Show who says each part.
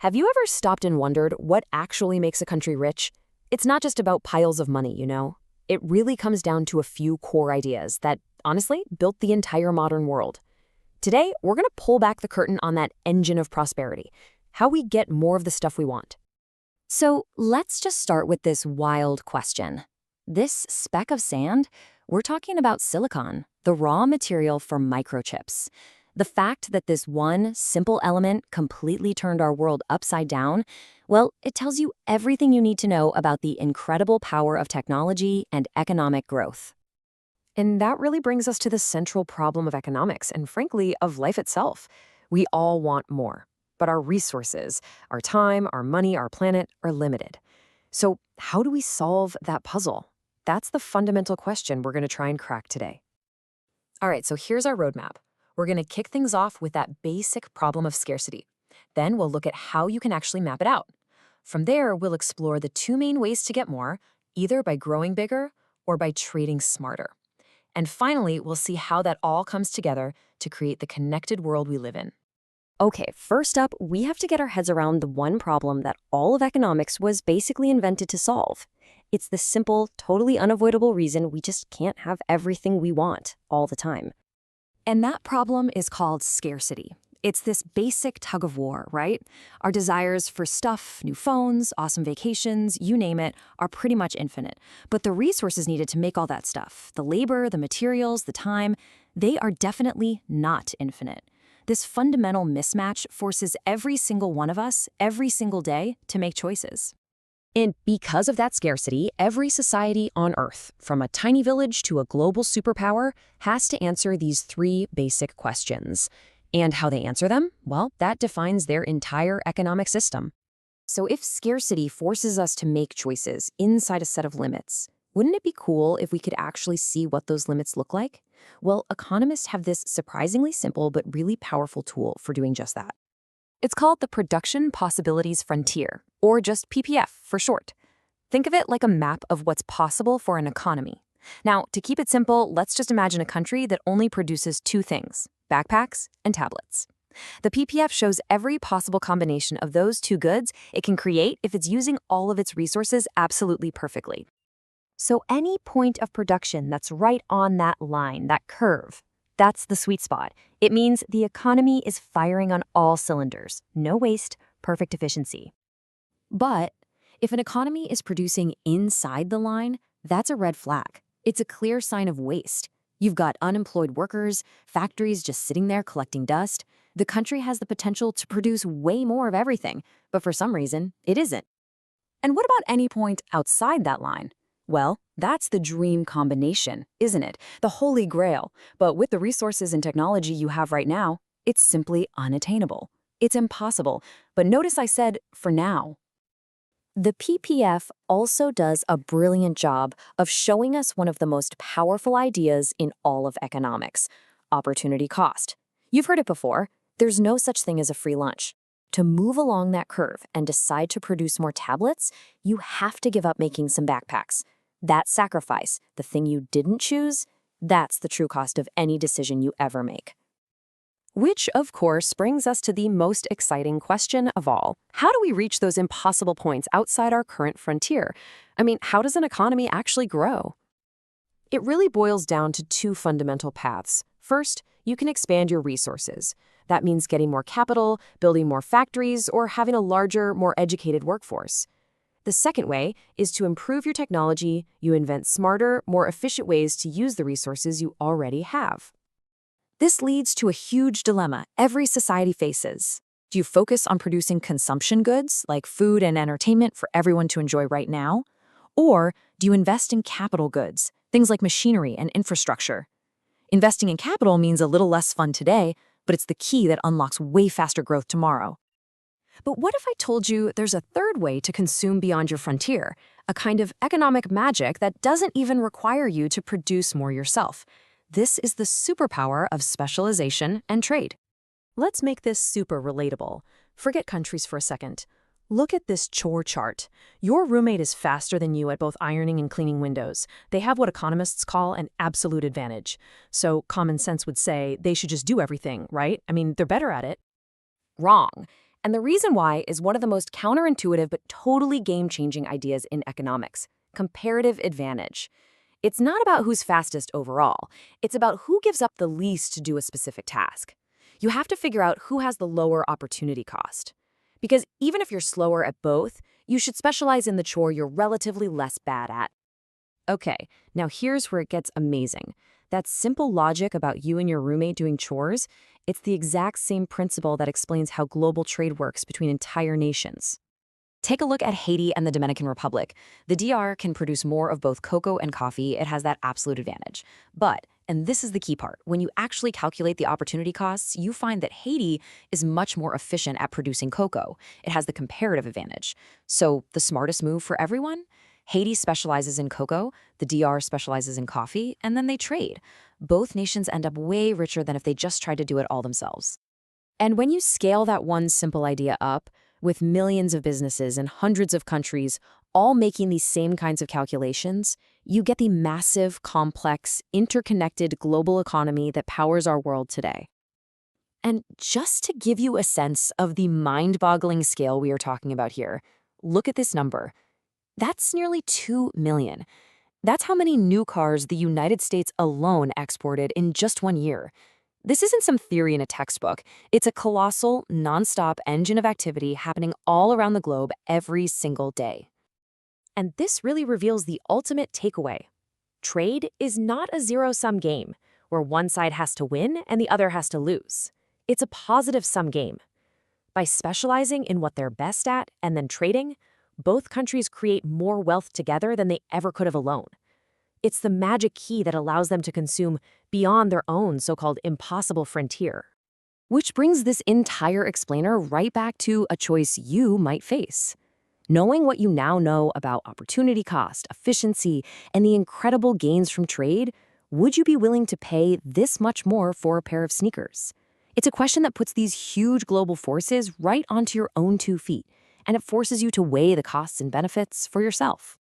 Speaker 1: Have you ever stopped and wondered what actually makes a country rich? It's not just about piles of money, you know? It really comes down to a few core ideas that, honestly, built the entire modern world. Today, we're going to pull back the curtain on that engine of prosperity, how we get more of the stuff we want.
Speaker 2: So let's just start with this wild question. This speck of sand, we're talking about silicon, the raw material for microchips. The fact that this one simple element completely turned our world upside down, well, it tells you everything you need to know about the incredible power of technology and economic growth.
Speaker 1: And that really brings us to the central problem of economics and, frankly, of life itself. We all want more, but our resources, our time, our money, our planet are limited. So how do we solve that puzzle? That's the fundamental question we're going to try and crack today. All right, so here's our roadmap. We're going to kick things off with that basic problem of scarcity. Then we'll look at how you can actually map it out. From there, we'll explore the two main ways to get more, either by growing bigger or by trading smarter. And finally, we'll see how that all comes together to create the connected world we live in.
Speaker 2: Okay, first up, we have to get our heads around the one problem that all of economics was basically invented to solve. It's the simple, totally unavoidable reason we just can't have everything we want all the time. And that problem is called scarcity. It's this basic tug of war, right? Our desires for stuff, new phones, awesome vacations, you name it, are pretty much infinite. But the resources needed to make all that stuff, the labor, the materials, the time, they are definitely not infinite. This fundamental mismatch forces every single one of us, every single day, to make choices.
Speaker 1: And because of that scarcity, every society on Earth, from a tiny village to a global superpower, has to answer these three basic questions. And how they answer them? Well, that defines their entire economic system. So if scarcity forces us to make choices inside a set of limits, wouldn't it be cool if we could actually see what those limits look like? Well, economists have this surprisingly simple but really powerful tool for doing just that. It's called the Production Possibilities Frontier, or just PPF for short. Think of it like a map of what's possible for an economy. Now, to keep it simple, let's just imagine a country that only produces two things: backpacks and tablets. The PPF shows every possible combination of those two goods it can create if it's using all of its resources absolutely perfectly. So any point of production that's right on that line, that curve, that's the sweet spot. It means the economy is firing on all cylinders. No waste, perfect efficiency. But if an economy is producing inside the line, that's a red flag. It's a clear sign of waste. You've got unemployed workers, factories just sitting there collecting dust. The country has the potential to produce way more of everything, but for some reason, it isn't. And what about any point outside that line? Well, that's the dream combination, isn't it? The holy grail. But with the resources and technology you have right now, it's simply unattainable. It's impossible. But notice I said, for now. The PPF also does a brilliant job of showing us one of the most powerful ideas in all of economics: opportunity cost. You've heard it before. There's no such thing as a free lunch. To move along that curve and decide to produce more tablets, you have to give up making some backpacks. That sacrifice, the thing you didn't choose, that's the true cost of any decision you ever make. Which, of course, brings us to the most exciting question of all. How do we reach those impossible points outside our current frontier? I mean, how does an economy actually grow? It really boils down to two fundamental paths. First, you can expand your resources. That means getting more capital, building more factories, or having a larger, more educated workforce. The second way is to improve your technology. You invent smarter, more efficient ways to use the resources you already have. This leads to a huge dilemma every society faces. Do you focus on producing consumption goods, like food and entertainment for everyone to enjoy right now? Or do you invest in capital goods, things like machinery and infrastructure? Investing in capital means a little less fun today, but it's the key that unlocks way faster growth tomorrow. But what if I told you there's a third way to consume beyond your frontier, a kind of economic magic that doesn't even require you to produce more yourself? This is the superpower of specialization and trade. Let's make this super relatable. Forget countries for a second. Look at this chore chart. Your roommate is faster than you at both ironing and cleaning windows. They have what economists call an absolute advantage. So common sense would say they should just do everything, right? I mean, they're better at it. Wrong. And the reason why is one of the most counterintuitive but totally game-changing ideas in economics: comparative advantage. It's not about who's fastest overall. It's about who gives up the least to do a specific task. You have to figure out who has the lower opportunity cost. Because even if you're slower at both, you should specialize in the chore you're relatively less bad at. Okay, now here's where it gets amazing. That simple logic about you and your roommate doing chores, it's the exact same principle that explains how global trade works between entire nations. Take a look at Haiti and the Dominican Republic. The DR can produce more of both cocoa and coffee. It has that absolute advantage. But, and this is the key part, when you actually calculate the opportunity costs, you find that Haiti is much more efficient at producing cocoa. It has the comparative advantage. So, the smartest move for everyone? Haiti specializes in cocoa, the DR specializes in coffee, and then they trade. Both nations end up way richer than if they just tried to do it all themselves. And when you scale that one simple idea up, with millions of businesses in hundreds of countries all making these same kinds of calculations, you get the massive, complex, interconnected global economy that powers our world today. And just to give you a sense of the mind-boggling scale we are talking about here, look at this number. That's nearly 2 million. That's how many new cars the United States alone exported in just 1 year. This isn't some theory in a textbook. It's a colossal, nonstop engine of activity happening all around the globe every single day. And this really reveals the ultimate takeaway. Trade is not a zero-sum game, where one side has to win and the other has to lose. It's a positive-sum game. By specializing in what they're best at and then trading, both countries create more wealth together than they ever could have alone. It's the magic key that allows them to consume beyond their own so-called impossible frontier. Which brings this entire explainer right back to a choice you might face. Knowing what you now know about opportunity cost, efficiency, and the incredible gains from trade, would you be willing to pay this much more for a pair of sneakers? It's a question that puts these huge global forces right onto your own 2 feet, and it forces you to weigh the costs and benefits for yourself.